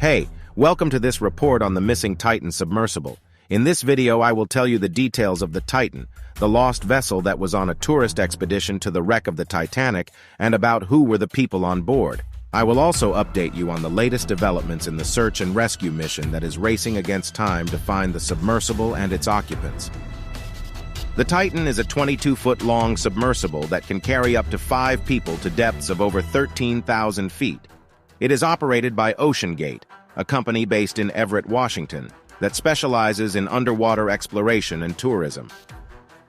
Hey, welcome to this report on the missing Titan submersible. In this video, I will tell you the details of the Titan, the lost vessel that was on a tourist expedition to the wreck of the Titanic, and about who were the people on board. I will also update you on the latest developments in the search and rescue mission that is racing against time to find the submersible and its occupants. The Titan is a 22-foot-long submersible that can carry up to 5 people to depths of over 13,000 feet. It is operated by OceanGate, a company based in Everett, Washington, that specializes in underwater exploration and tourism.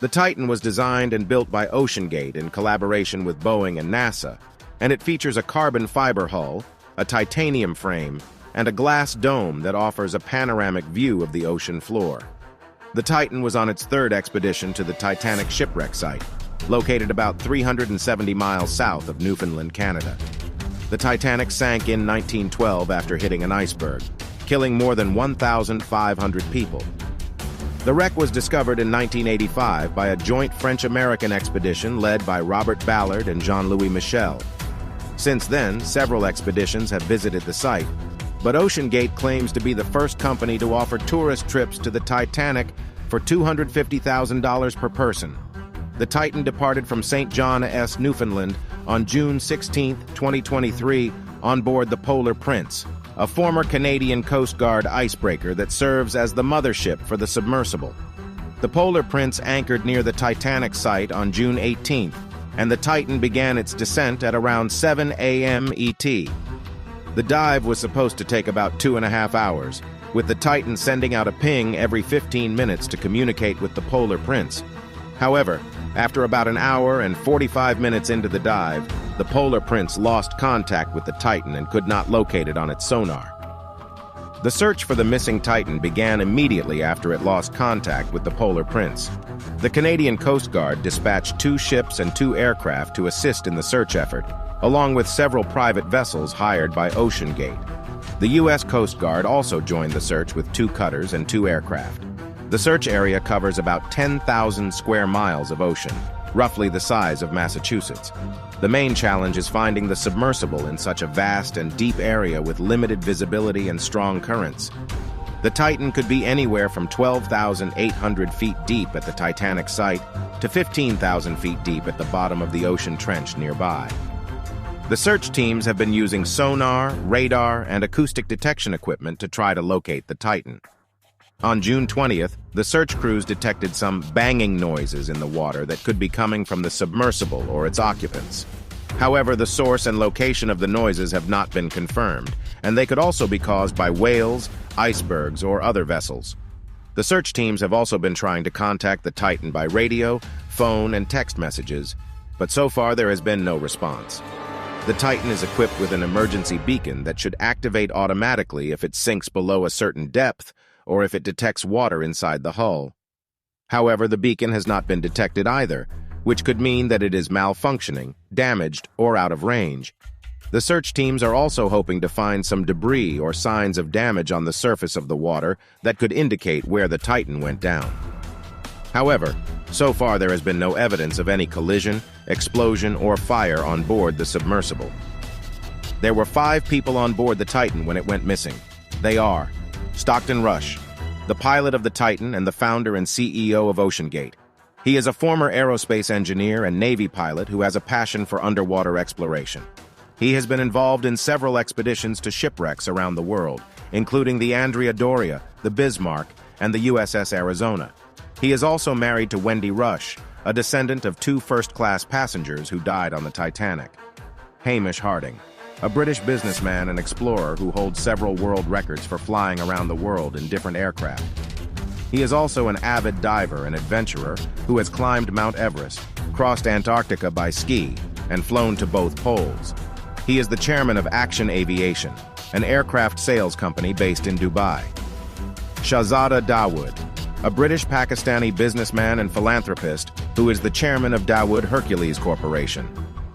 The Titan was designed and built by OceanGate in collaboration with Boeing and NASA, and it features a carbon fiber hull, a titanium frame, and a glass dome that offers a panoramic view of the ocean floor. The Titan was on its third expedition to the Titanic shipwreck site, located about 370 miles south of Newfoundland, Canada. The Titanic sank in 1912 after hitting an iceberg, killing more than 1,500 people. The wreck was discovered in 1985 by a joint French-American expedition led by Robert Ballard and Jean-Louis Michel. Since then, several expeditions have visited the site, but OceanGate claims to be the first company to offer tourist trips to the Titanic for $250,000 per person. The Titan departed from St. John, Newfoundland on June 16, 2023, on board the Polar Prince, a former Canadian Coast Guard icebreaker that serves as the mothership for the submersible. The Polar Prince anchored near the Titanic site on June 18th, and the Titan began its descent at around 7 a.m. ET. The dive was supposed to take about 2.5 hours, with the Titan sending out a ping every 15 minutes to communicate with the Polar Prince. However, after about an hour and 45 minutes into the dive, the Polar Prince lost contact with the Titan and could not locate it on its sonar. The search for the missing Titan began immediately after it lost contact with the Polar Prince. The Canadian Coast Guard dispatched 2 ships and 2 aircraft to assist in the search effort, along with several private vessels hired by OceanGate. The U.S. Coast Guard also joined the search with 2 cutters and 2 aircraft. The search area covers about 10,000 square miles of ocean, roughly the size of Massachusetts. The main challenge is finding the submersible in such a vast and deep area with limited visibility and strong currents. The Titan could be anywhere from 12,800 feet deep at the Titanic site to 15,000 feet deep at the bottom of the ocean trench nearby. The search teams have been using sonar, radar, and acoustic detection equipment to try to locate the Titan. On June 20th, the search crews detected some banging noises in the water that could be coming from the submersible or its occupants. However, the source and location of the noises have not been confirmed, and they could also be caused by whales, icebergs, or other vessels. The search teams have also been trying to contact the Titan by radio, phone, and text messages, but so far there has been no response. The Titan is equipped with an emergency beacon that should activate automatically if it sinks below a certain depth or if it detects water inside the hull. However, the beacon has not been detected either, which could mean that it is malfunctioning, damaged, or out of range. The search teams are also hoping to find some debris or signs of damage on the surface of the water that could indicate where the Titan went down. However, so far there has been no evidence of any collision, explosion, or fire on board the submersible. There were 5 people on board the Titan when it went missing. They are Stockton Rush, the pilot of the Titan and the founder and CEO of OceanGate. He is a former aerospace engineer and Navy pilot who has a passion for underwater exploration. He has been involved in several expeditions to shipwrecks around the world, including the Andrea Doria, the Bismarck, and the USS Arizona. He is also married to Wendy Rush, a descendant of 2 first-class passengers who died on the Titanic. Hamish Harding, a British businessman and explorer who holds several world records for flying around the world in different aircraft. He is also an avid diver and adventurer who has climbed Mount Everest, crossed Antarctica by ski, and flown to both poles. He is the chairman of Action Aviation, an aircraft sales company based in Dubai. Shahzada Dawood, a British-Pakistani businessman and philanthropist who is the chairman of Dawood Hercules Corporation,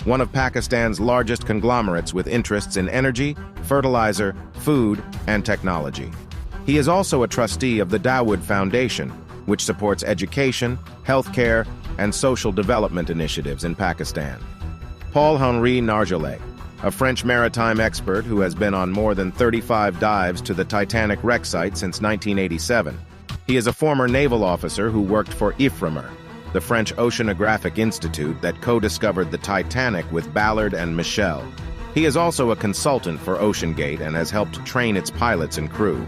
one of Pakistan's largest conglomerates with interests in energy, fertilizer, food, and technology. He is also a trustee of the Dawood Foundation, which supports education, healthcare, and social development initiatives in Pakistan. Paul-Henri Nargeolet, a French maritime expert who has been on more than 35 dives to the Titanic wreck site since 1987. He is a former naval officer who worked for IFREMER, the French Oceanographic Institute that co-discovered the Titanic with Ballard and Michel. He is also a consultant for OceanGate and has helped train its pilots and crew.